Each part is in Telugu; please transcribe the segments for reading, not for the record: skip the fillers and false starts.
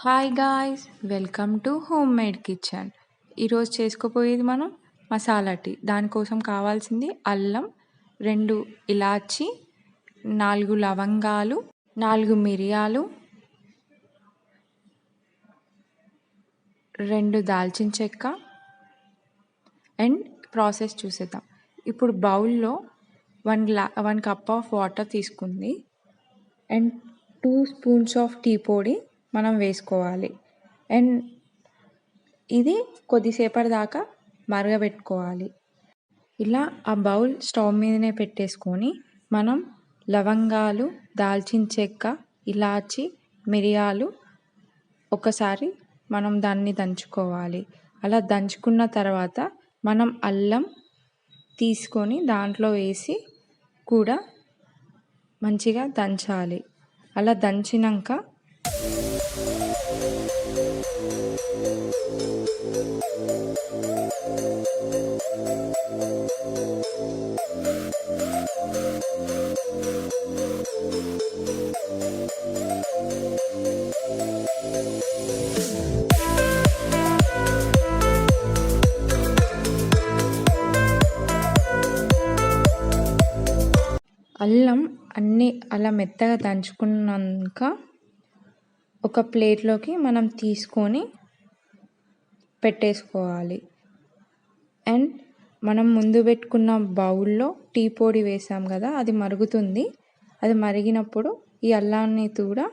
Hi guys, welcome to home made kitchen. ఈరోజు చేసుకోబోయేది మనం మసాలా టీ. దానికోసం కావాల్సింది అల్లం, 2 ఇలాచి, 4 లవంగాలు, 4 మిరియాలు, 2 దాల్చిన చెక్క. అండ్ ప్రాసెస్ చూసేద్దాం. ఇప్పుడు బౌల్లో 1 కప్ ఆఫ్ వాటర్ తీసుకుంది అండ్ 2 స్పూన్స్ ఆఫ్ టీ పొడి మనం వేసుకోవాలి. అండ్ ఇది కొద్దిసేపటి దాకా మరగబెట్టుకోవాలి. ఇలా ఆ బౌల్ స్టవ్ మీదనే పెట్టేసుకొని మనం లవంగాలు, దాల్చిన చెక్క, ఇలాచి, మిరియాలు ఒకసారి మనం దాన్ని దంచుకోవాలి. అలా దంచుకున్న తర్వాత మనం అల్లం తీసుకొని దాంట్లో వేసి కూడా మంచిగా దంచాలి. అలా దంచినాక అల్లం అన్నీ అలా మెత్తగా దంచుకున్నాక ఒక ప్లేట్లోకి మనం తీసుకొని పెట్టేసుకోవాలి. అండ్ మనం ముందు పెట్టుకున్న బౌల్లో టీ పొడి వేసాం కదా, అది మరుగుతుంది. అది మరిగినప్పుడు ఈ అల్లాన్ని కూడా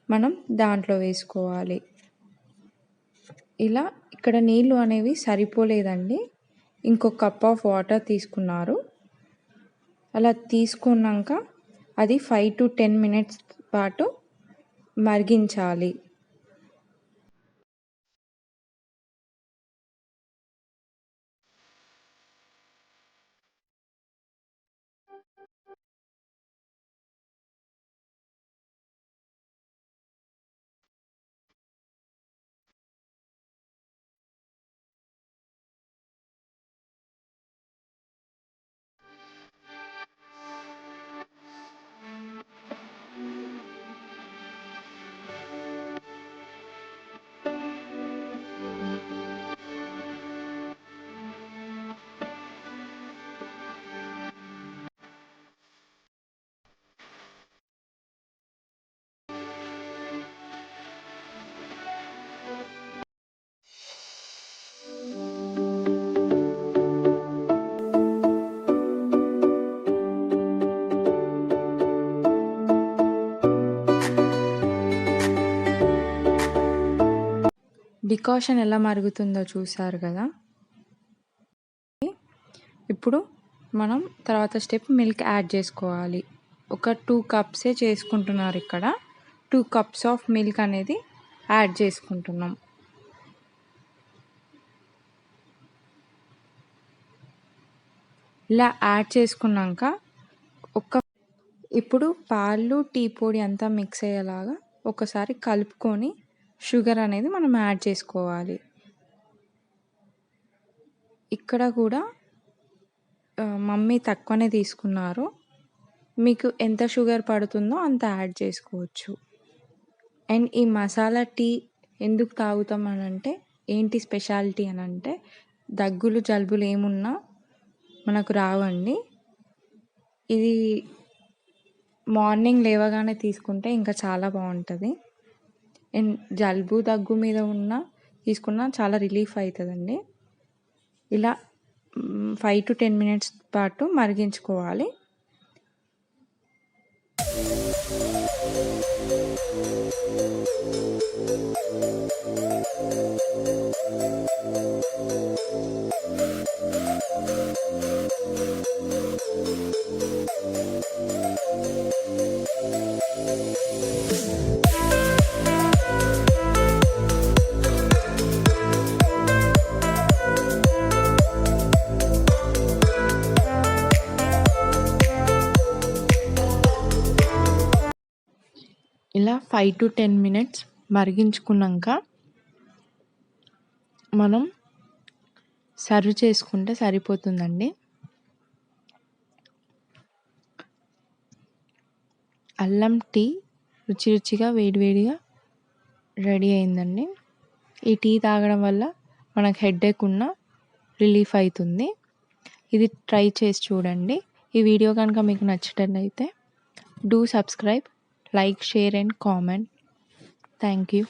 మనం దాంట్లో వేసుకోవాలి. ఇలా ఇక్కడ నీళ్ళు అనేవి సరిపోలేదండి, ఇంకొక కప్ ఆఫ్ వాటర్ తీసుకున్నారు. అలా తీసుకున్నాక అది 5 to 10 minutes పాటు మరిగించాలి. డికాషన్ ఎలా మరుగుతుందో చూసారు కదా. ఇప్పుడు మనం తర్వాత స్టెప్ మిల్క్ యాడ్ చేసుకోవాలి. ఒక 2 కప్సే చేసుకుంటున్నారు ఇక్కడ. 2 కప్స్ ఆఫ్ మిల్క్ అనేది యాడ్ చేసుకుంటున్నాం. ఇలా యాడ్ చేసుకున్నాక ఇప్పుడు పాలు, టీ పొడి అంతా మిక్స్ అయ్యేలాగా ఒకసారి కలుపుకొని షుగర్ అనేది మనం యాడ్ చేసుకోవాలి. ఇక్కడ కూడా మమ్మీ తక్కువనే తీసుకున్నారు. మీకు ఎంత షుగర్ పడుతుందో అంత యాడ్ చేసుకోవచ్చు. అండ్ ఈ మసాలా టీ ఎందుకు తాగుతాం అని అంటే, ఏంటి స్పెషాలిటీ అని అంటే, దగ్గులు జలుబులు ఏమున్నా మనకు రావండి. ఇది మార్నింగ్ లేవగానే తీసుకుంటే ఇంకా చాలా బాగుంటుంది. అండ్ జలుబు దగ్గు మీద తీసుకున్నా చాలా రిలీఫ్ అవుతుందండి. ఇలా 5 to 10 minutes పాటు మరిగించుకోవాలి. ఇలా 5 to 10 minutes మరిగించుకున్నాక మనం సర్వ్ చేసుకుంటే సరిపోతుందండి. అల్లం టీ రుచి రుచిగా వేడివేడిగా రెడీ అయిందండి. ఈ టీ తాగడం వల్ల మనకు హెడేక్ ఉన్న రిలీఫ్ అవుతుంది. ఇది ట్రై చేసి చూడండి. ఈ వీడియో కనుక మీకు నచ్చినట్లయితే do subscribe, like, share and comment. Thank you.